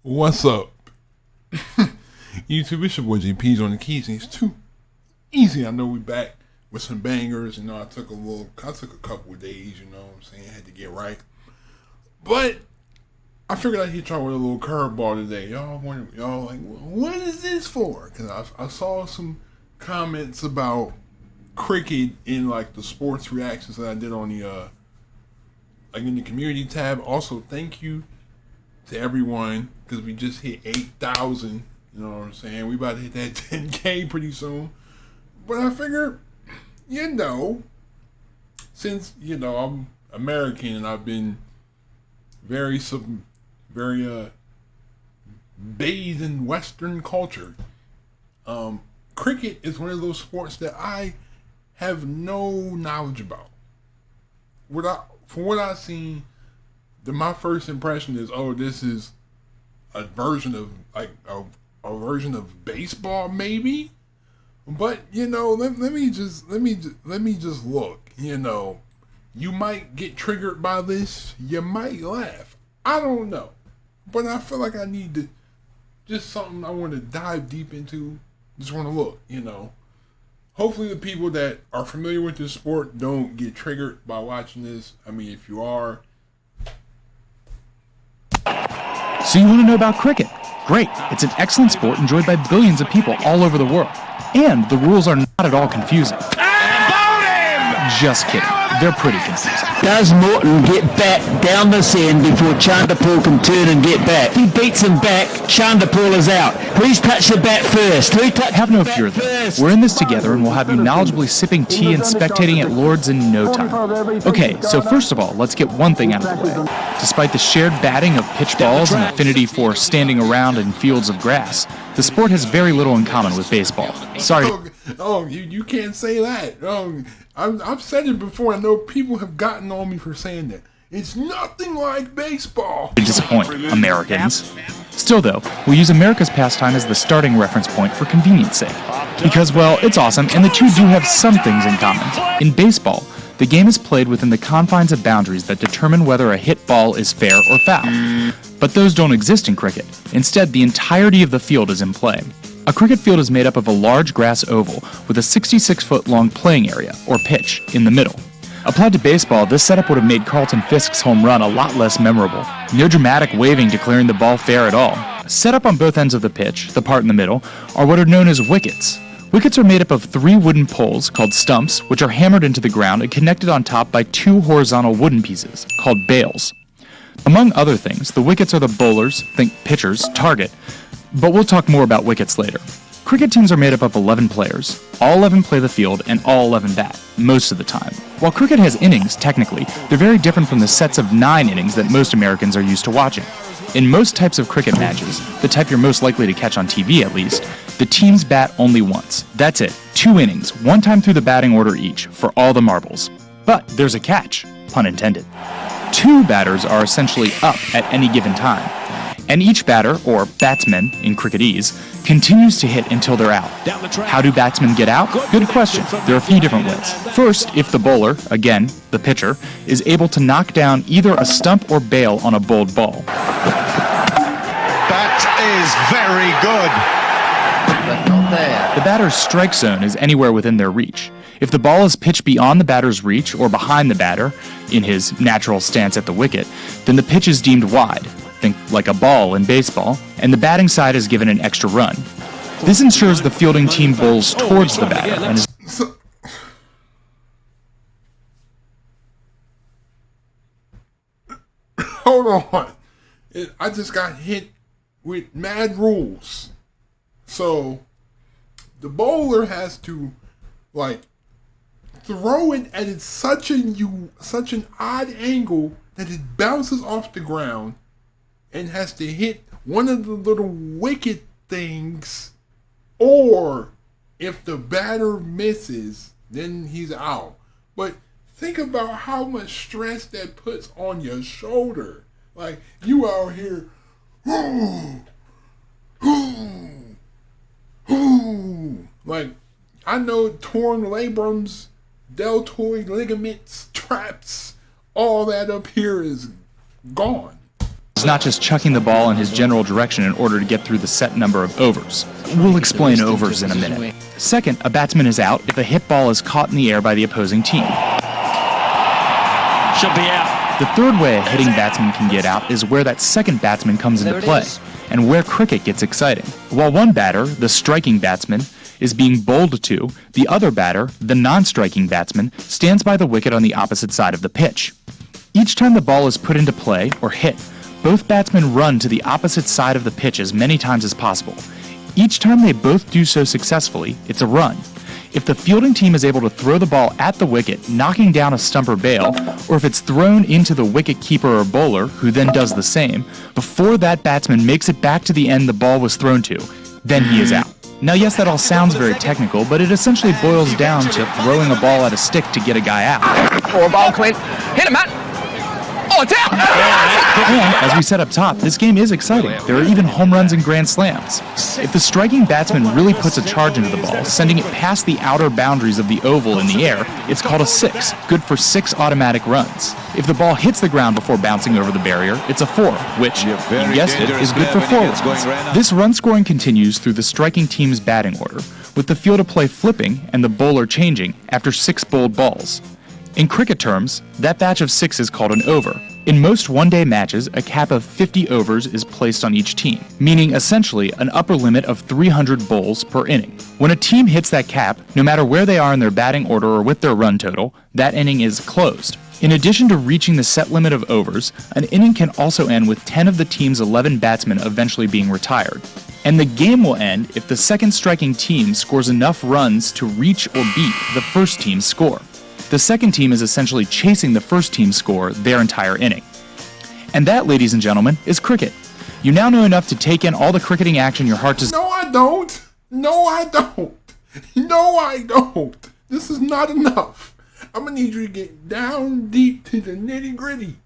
What's up? YouTube, it's your boy JP's on the keys, and it's too easy. I know we back with some bangers. I took a couple of days, what I'm saying, had to get right. But I figured I'd hit y'all with a little curveball today. Y'all like, what is this for? Because I saw some comments about cricket in like the sports reactions that I did on the like in the community tab. Also, thank you to everyone, because we just hit 8,000. You know what I'm saying? We about to hit that 10K pretty soon. But I figured, since I'm American and I've been very bathed in Western culture, cricket is one of those sports that I have no knowledge about. From what I've seen, my first impression is, this is a version of a version of baseball, maybe. But let me just look. You might get triggered by this. You might laugh. I don't know, but I feel like I need to just something I want to dive deep into. Just want to look. Hopefully the people that are familiar with this sport don't get triggered by watching this. I mean, if you are. So you want to know about cricket? Great. It's an excellent sport enjoyed by billions of people all over the world. And the rules are not at all confusing. Just kidding. They're pretty confusing. Does Morton get back down this end before Chanderpaul can turn and get back? If he beats him back, Chanderpaul is out. Who's touched the bat first? Have no fear, though. We're in this together, and we'll have you knowledgeably sipping tea and spectating at Lord's in no time. Okay, so first of all, let's get one thing out of the way. Despite the shared batting of pitch balls and affinity for standing around in fields of grass, the sport has very little in common with baseball. Sorry. You can't say that. I've said it before. I know people have gotten on me for saying that. It's nothing like baseball. To disappoint Americans. Still, though, we'll use America's pastime as the starting reference point for convenience sake. Because, well, it's awesome, and the two do have some things in common. In baseball, the game is played within the confines of boundaries that determine whether a hit ball is fair or foul. But those don't exist in cricket. Instead, the entirety of the field is in play. A cricket field is made up of a large grass oval with a 66-foot-long playing area, or pitch, in the middle. Applied to baseball, this setup would have made Carlton Fisk's home run a lot less memorable. No dramatic waving declaring the ball fair at all. Set up on both ends of the pitch, the part in the middle, are what are known as wickets. Wickets are made up of 3 wooden poles, called stumps, which are hammered into the ground and connected on top by 2 horizontal wooden pieces, called bails. Among other things, the wickets are the bowlers, think pitchers, target, but we'll talk more about wickets later. Cricket teams are made up of 11 players. All 11 play the field, and all 11 bat, most of the time. While cricket has innings, technically, they're very different from the sets of 9 innings that most Americans are used to watching. In most types of cricket matches, the type you're most likely to catch on TV at least, the teams bat only once. That's it, 2 innings, 1 time through the batting order each, for all the marbles. But there's a catch, pun intended. 2 batters are essentially up at any given time. And each batter, or batsman in cricketese, continues to hit until they're out. How do batsmen get out? Good question. There are a few different ways. First, if the bowler, again, the pitcher, is able to knock down either a stump or bail on a bowled ball. That is very good. But not there. The batter's strike zone is anywhere within their reach. If the ball is pitched beyond the batter's reach or behind the batter, in his natural stance at the wicket, then the pitch is deemed wide. Think like a ball in baseball, and the batting side is given an extra run. This ensures the fielding team bowls towards the batter and is Hold on. I just got hit with mad rules. So the bowler has to throw it at such an odd angle that it bounces off the ground and has to hit one of the little wicket things, or if the batter misses, then he's out. But think about how much stress that puts on your shoulder. Like, you out here, like, I know torn labrums, deltoid ligaments, traps, all that up here is gone. is not just chucking the ball in his general direction in order to get through the set number of overs. We'll explain overs in a minute. Second, a batsman is out if a hit ball is caught in the air by the opposing team. Should be out. The third way a hitting batsman can get out is where that second batsman comes into play, and where cricket gets exciting. While one batter, the striking batsman, is being bowled to, the other batter, the non-striking batsman, stands by the wicket on the opposite side of the pitch. Each time the ball is put into play or hit, both batsmen run to the opposite side of the pitch as many times as possible. Each time they both do so successfully, it's a run. If the fielding team is able to throw the ball at the wicket, knocking down a stump or bail, or if it's thrown into the wicket keeper or bowler, who then does the same, before that batsman makes it back to the end the ball was thrown to, then he is out. Now yes, that all sounds very technical, but it essentially boils down to throwing a ball at a stick to get a guy out. Or a ball, Clint. Hit him, Matt. Oh, it's out! And, as we said up top, this game is exciting. There are even home runs and grand slams. If the striking batsman really puts a charge into the ball, sending it past the outer boundaries of the oval in the air, it's called a six, good for 6 automatic runs. If the ball hits the ground before bouncing over the barrier, it's a 4, which, you guessed it, is good for 4 runs. This run scoring continues through the striking team's batting order, with the field of play flipping and the bowler changing after 6 bowled balls. In cricket terms, that batch of 6 is called an over. In most one-day matches, a cap of 50 overs is placed on each team, meaning essentially an upper limit of 300 bowls per inning. When a team hits that cap, no matter where they are in their batting order or with their run total, that inning is closed. In addition to reaching the set limit of overs, an inning can also end with 10 of the team's 11 batsmen eventually being retired. And the game will end if the second striking team scores enough runs to reach or beat the first team's score. The second team is essentially chasing the first team's score their entire inning. And that, ladies and gentlemen, is cricket. You now know enough to take in all the cricketing action your heart desires. No, I don't. No, I don't. No, I don't. This is not enough. I'm going to need you to get down deep to the nitty gritty.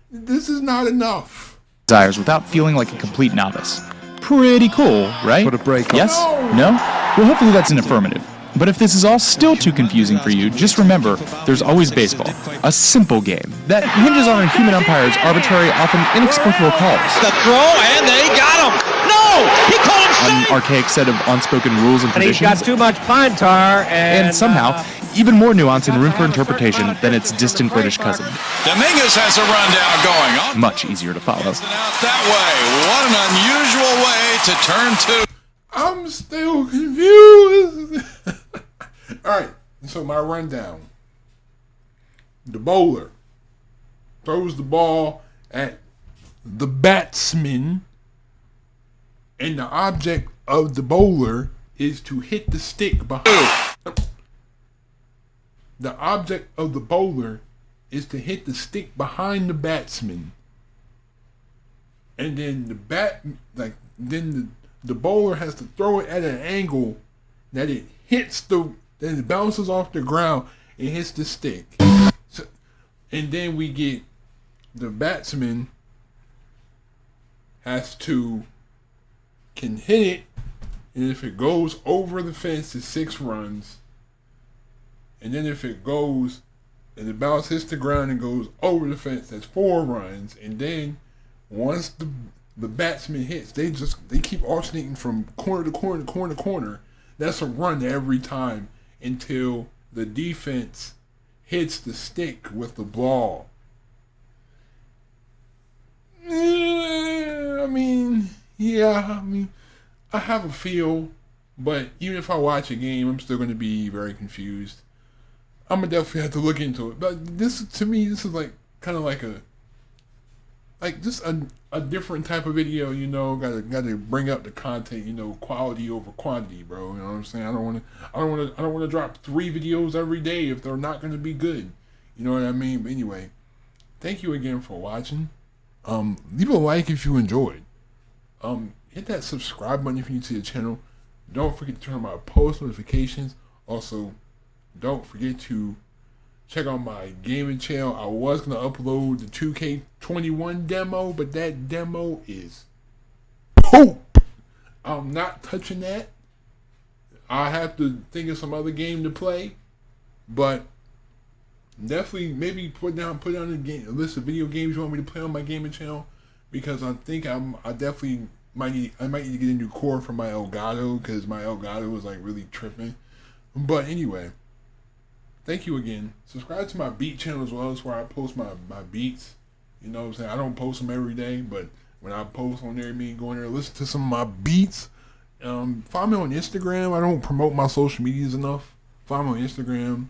This is not enough. Without feeling like a complete novice. Pretty cool, right? Put a break on. Yes? No? Well, hopefully that's an affirmative. But if this is all still too confusing for you, just remember, there's always baseball. A simple game that hinges on a human umpire's arbitrary, often inexplicable calls. The throw, and they got him. No! He called him An safe! archaic set of unspoken rules and And he's traditions. got too much pine tar And somehow, even more nuance and room for interpretation than its distant British cousin. Dominguez has a rundown going on. Much easier to follow. Out that way. What an unusual way to turn to. I'm still confused. All right, so my rundown. The bowler throws the ball at the batsman, and the object of the bowler is to hit the stick behind. The object of the bowler is to hit the stick behind the batsman, and then the bowler has to throw it at an angle that it hits then it bounces off the ground and hits the stick. So, and then we get the batsman can hit it, and if it goes over the fence, it's 6 runs. And then if it goes and the bounce hits the ground and goes over the fence, that's 4 runs. And then once the batsman hits, they keep alternating from corner to corner to corner to corner. That's a run every time until the defense hits the stick with the ball. I have a feel, but even if I watch a game, I'm still going to be very confused. I'm going to definitely have to look into it. But this is like kind of like just a different type of video, gotta bring up the content, quality over quantity, bro. You know what I'm saying? I don't want to drop 3 videos every day if they're not gonna be good. You know what I mean? But anyway, thank you again for watching. Leave a like if you enjoyed. Hit that subscribe button if you're new to the channel. Don't forget to turn on my post notifications. Also, don't forget to check out my gaming channel. I was going to upload the 2K21 demo, but that demo is poop. I'm not touching that. I have to think of some other game to play, but definitely maybe put down a list of video games you want me to play on my gaming channel. because I think I definitely might need to get a new cord for my Elgato because my Elgato was like really tripping. But anyway, thank you again. Subscribe to my beat channel as well. It's where I post my beats. You know what I'm saying? I don't post them every day, but when I post on there, me go in there and listen to some of my beats. Follow me on Instagram. I don't promote my social medias enough. Follow me on Instagram.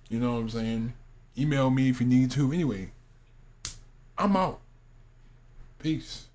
You know what I'm saying? Email me if you need to. Anyway, I'm out. Peace.